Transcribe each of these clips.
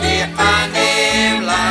Liqanim la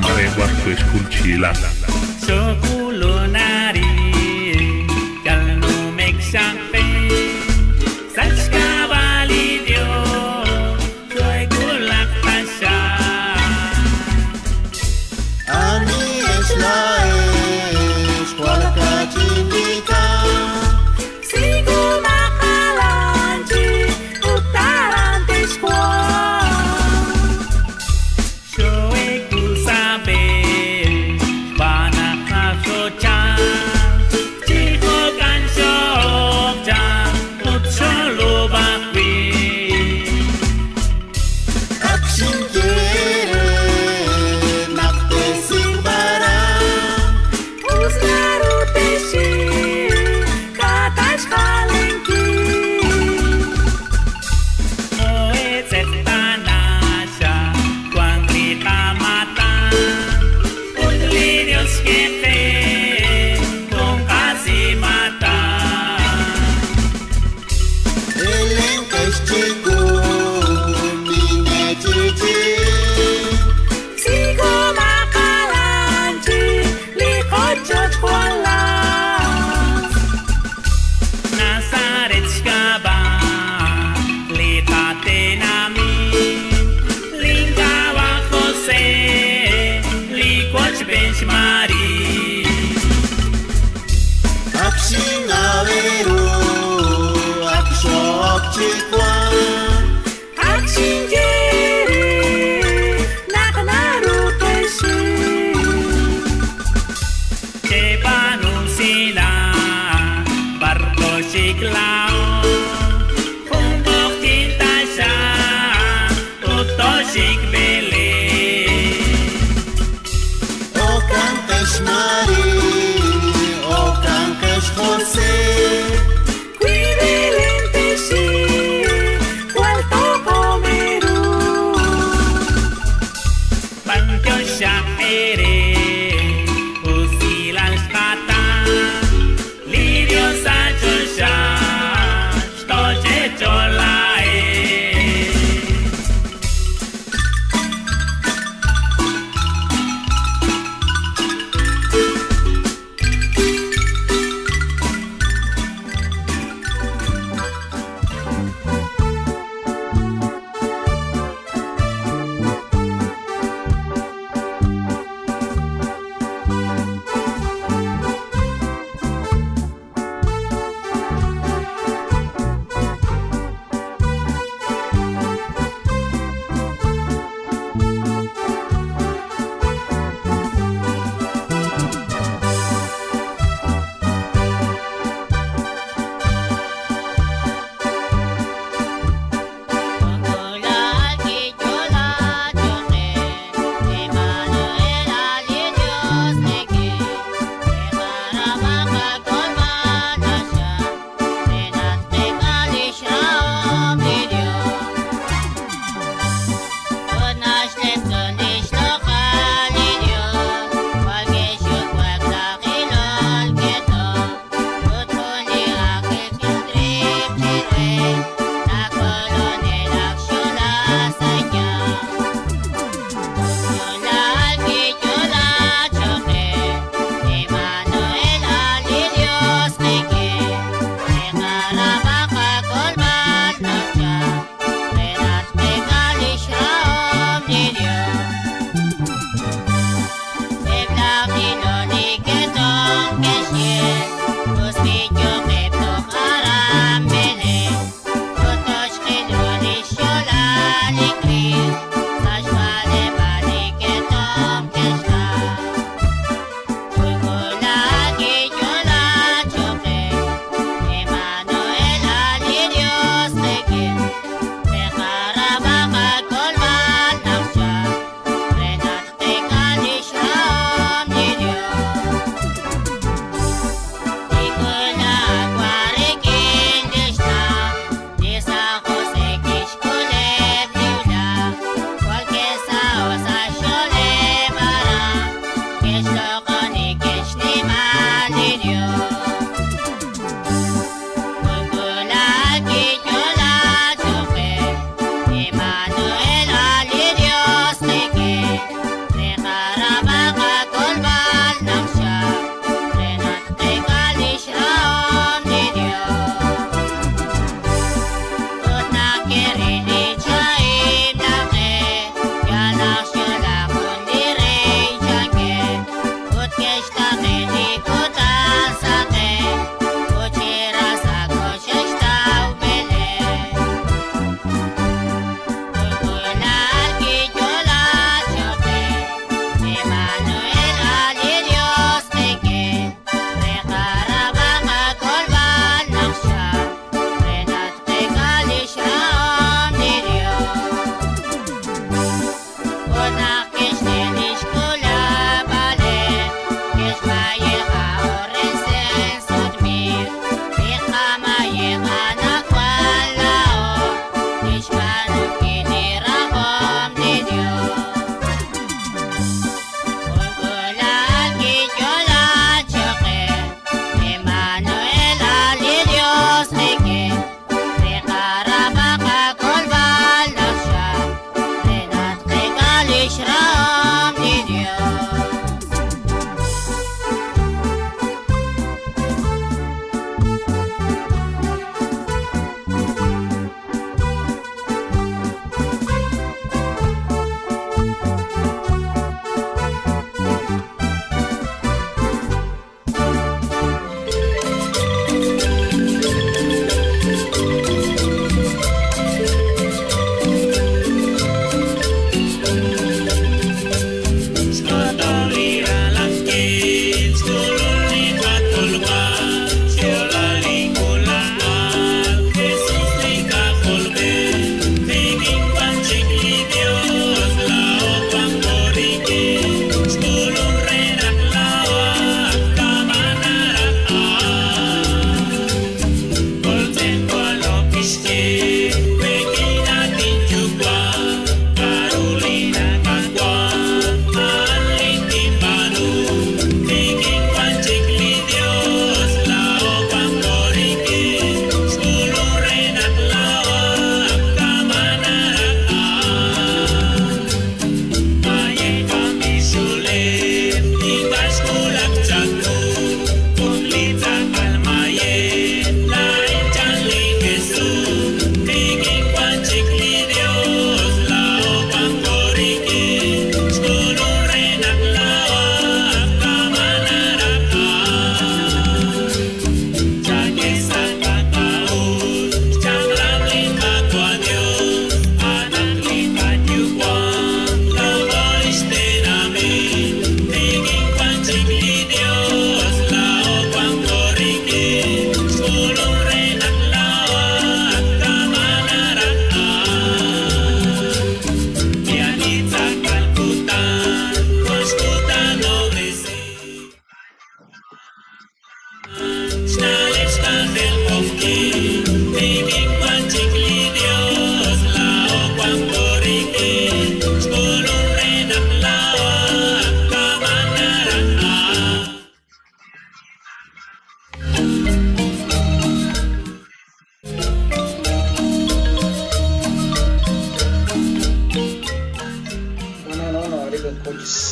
mare waktu school chila. Sepuluh nari kalau make sampai Saska Balidio Joy Kulak Tasha Ani Eslaes Kualaka Cindika Sigo Makalanji Utarante Squad Shoe Kusabe Banaka Socha Chico Gancho Jam Utsolo Bakwi Aksin Kere Nakte Singbara Uslaru Teshi Katas Kalenki Oe Zetanasha Kuangrita Mata Utlinios Kepe Kung Kasimata Elenkes Chico Mine Chichi Sigo Makalanji Likod George Wallace Nazaret Skaba Litate Nami Lingawa Jose Likod Benchmari Aksin Averu Aksok Chikwa Aksin Jeri Nakanaru Teshi Chepanung Sila Barko Siklao Kumbok Cinta Siya Utosik Bele O Kante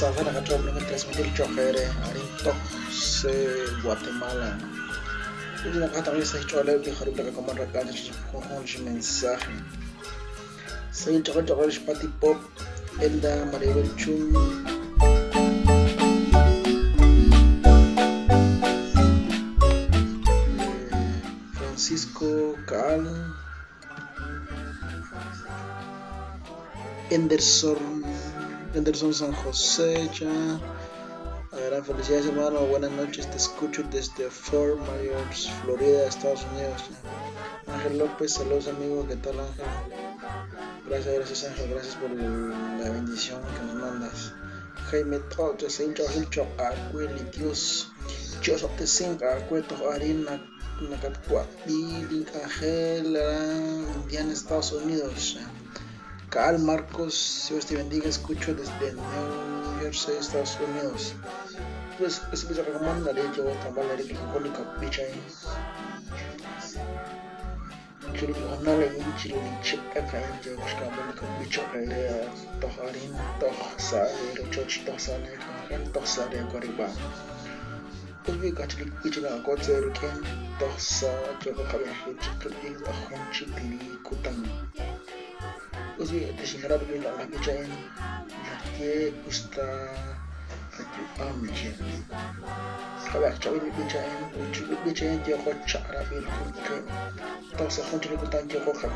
mensaje na katrom ng transmitir chokere arin tok se Guatemala. Jadi nakatangis sa chola di harap na kaman rakada kung si mensaje. Sa chokere pati pop enda Maribel Chung Francisco Cal Anderson San José ya. Gran felicidades hermano, buenas noches, te escucho desde Fort Myers, Florida, Estados Unidos. Ángel López, saludos amigo, ¿qué tal Ángel? Gracias Ángel, gracias por la bendición que nos mandas. Jaime Toto, Saint Hilcho, Acueli, Dios, Dios of the Sink, Acueto, Arina, Nakatcuati, Ángel, Indiana, Estados Unidos. Cal Marcos, Dios te bendiga, escucho desde New Jersey, Estados Unidos. Pues ese video recomendaré yo trabajar la electrónica bicha ahí. Chili ona la yin chili chip aka yo buscando la bicha ahí toharin tohsa ero choch tohsa ne kan tohsa de koriba. Pues vi kachili bicha na kotse ruken tohsa yo ko kabe chikli tohon chikli kutan. Pues te sinara de la bicha en la que gusta a amje kabe chawi bicha en yo ko chara bil ko to sa khon chile kutan yo ko khan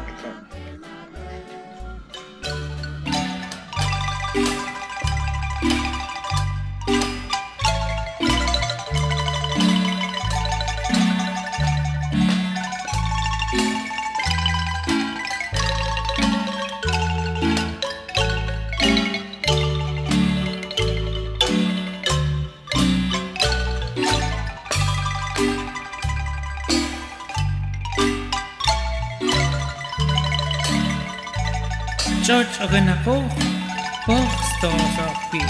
George Ogenapo, Posto Sofi,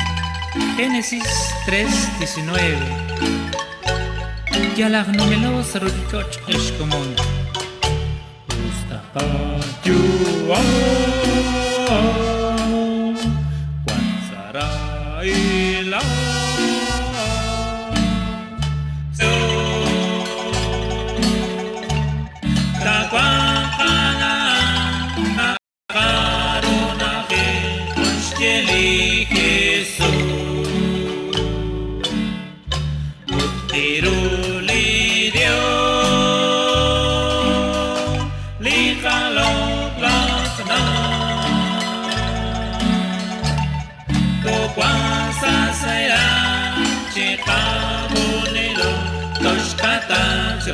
Génesis 3:19. Yalag numelos George Eshkomon. Ustapa Jua, Wansaraila. So, Será, chica, bonero, dos catas,